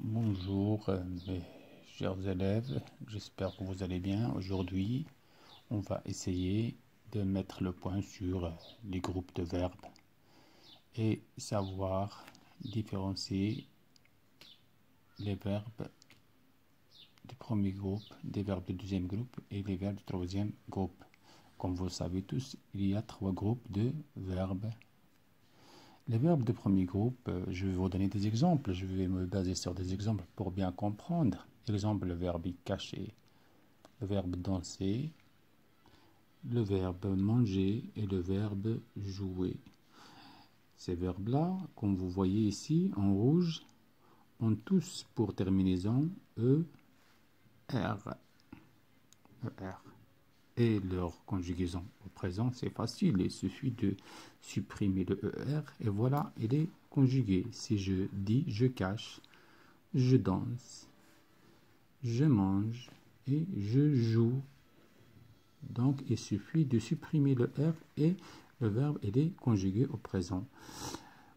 Bonjour mes chers élèves, j'espère que vous allez bien. Aujourd'hui, on va essayer de mettre le point sur les groupes de verbes et savoir différencier les verbes du premier groupe, des verbes du deuxième groupe et les verbes du troisième groupe. Comme vous le savez tous, il y a trois groupes de verbes. Les verbes de premier groupe, je vais vous donner des exemples. Je vais me baser sur des exemples pour bien comprendre. Exemple, le verbe cacher, le verbe danser, le verbe manger et le verbe jouer. Ces verbes-là, comme vous voyez ici en rouge, ont tous pour terminaison ER. Et leur conjugaison au présent, c'est facile. Il suffit de supprimer le ER et voilà, il est conjugué. Si je dis je cache, je danse, je mange et je joue. Donc, il suffit de supprimer le R et le verbe il est conjugué au présent.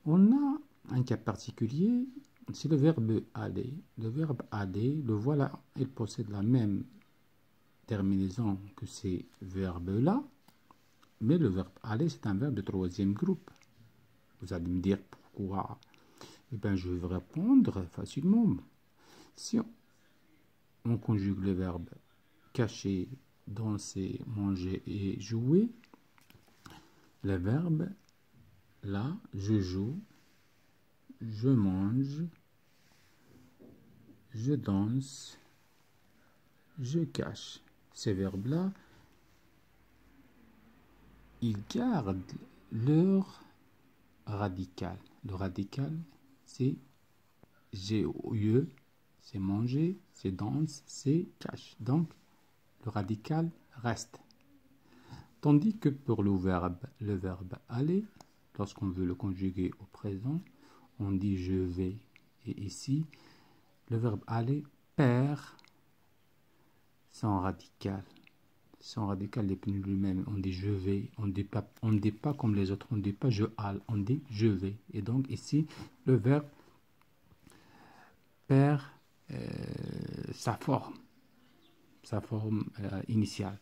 On a un cas particulier, c'est le verbe aller. Le verbe aller, le voilà, il possède la même terminaison que ces verbes-là, mais le verbe aller, c'est un verbe de troisième groupe. Vous allez me dire pourquoi? Eh bien, je vais vous répondre facilement. Si on conjugue le verbe cacher, danser, manger et jouer, le verbe là, je joue, je mange, je danse, je cache. Ces verbes-là, ils gardent leur radical. Le radical, c'est GE, c'est manger, c'est danse, c'est cache. Donc, le radical reste. Tandis que pour le verbe aller, lorsqu'on veut le conjuguer au présent, on dit je vais. Et ici, le verbe aller perd son radical. Son radical n'est plus lui-même. On dit je vais. On ne dit pas comme les autres. On ne dit pas je alle. On dit je vais. Et donc ici, le verbe perd sa forme initiale.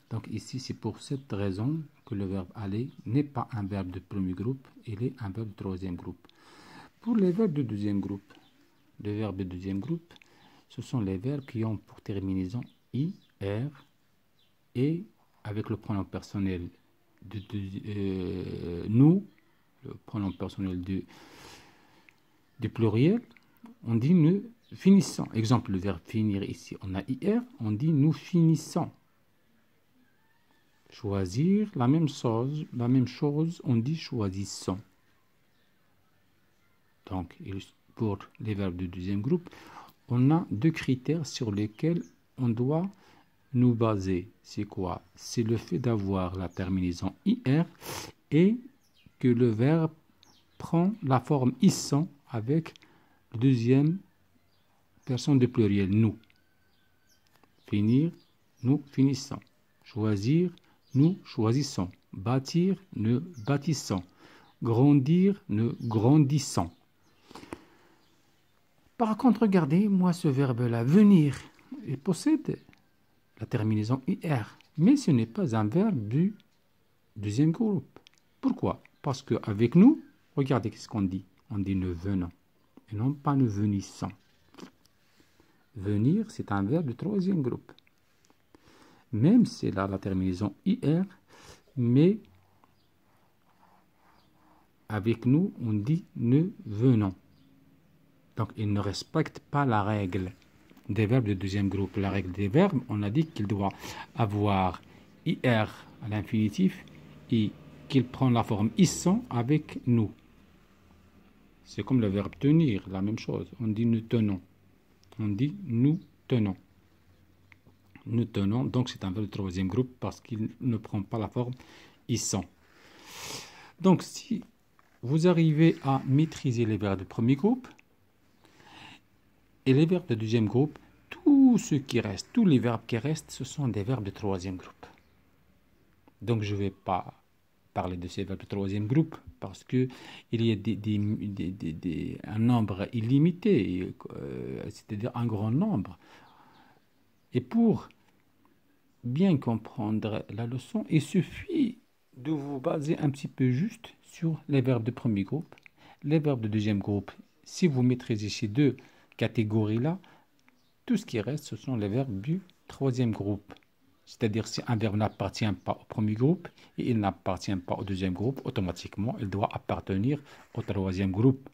Donc ici, c'est pour cette raison que le verbe aller n'est pas un verbe de premier groupe, il est un verbe de troisième groupe. Pour les verbes de deuxième groupe, les verbes de deuxième groupe, ce sont les verbes qui ont pour terminaison IR et avec le pronom personnel de nous, le pronom personnel du pluriel, on dit nous finissons. Exemple, le verbe finir ici, on a IR, on dit nous finissons. Choisir, la même chose, on dit choisissons. Donc, pour les verbes du deuxième groupe, on a deux critères sur lesquels on doit nous baser. C'est quoi? C'est le fait d'avoir la terminaison IR et que le verbe prend la forme ISSON avec la deuxième personne du pluriel, nous. Finir, nous finissons. Choisir, nous choisissons. Bâtir, nous bâtissons. Grandir, nous grandissons. Par contre, regardez, moi, ce verbe-là, venir, il possède la terminaison IR. Mais ce n'est pas un verbe du deuxième groupe. Pourquoi? Parce qu'avec nous, regardez ce qu'on dit. On dit nous venons et non pas nous venissons. Venir, c'est un verbe du troisième groupe. Même si c'est là la terminaison IR, mais avec nous, on dit nous venons. Donc, il ne respecte pas la règle des verbes de deuxième groupe. La règle des verbes, on a dit qu'il doit avoir IR à l'infinitif et qu'il prend la forme ISSON avec nous. C'est comme le verbe tenir, la même chose. On dit nous tenons. On dit nous tenons. Nous tenons, donc c'est un verbe de troisième groupe parce qu'il ne prend pas la forme ISSON. Donc, si vous arrivez à maîtriser les verbes de premier groupe et les verbes de deuxième groupe, tout ce qui reste, tous les verbes qui restent, ce sont des verbes de troisième groupe. Donc, je ne vais pas parler de ces verbes de troisième groupe parce que il y a un nombre illimité, c'est-à-dire un grand nombre. Et pour bien comprendre la leçon, il suffit de vous baser un petit peu juste sur les verbes de premier groupe, les verbes de deuxième groupe. Si vous maîtrisez ces deux catégories-là, tout ce qui reste, ce sont les verbes du troisième groupe. C'est-à-dire, si un verbe n'appartient pas au premier groupe et il n'appartient pas au deuxième groupe, automatiquement, il doit appartenir au troisième groupe.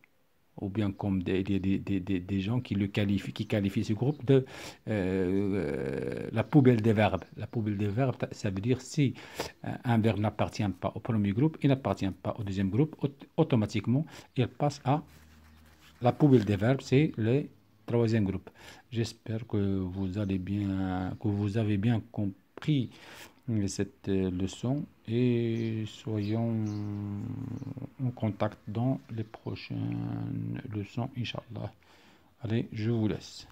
Ou bien comme des gens qui qualifient ce groupe de la poubelle des verbes. La poubelle des verbes, ça veut dire si un verbe n'appartient pas au premier groupe, il n'appartient pas au deuxième groupe, automatiquement, il passe à la poubelle des verbes, c'est le troisième groupe. J'espère que vous avez bien compris cette leçon et soyons en contact dans les prochaines leçons, Inch'Allah. Allez, je vous laisse.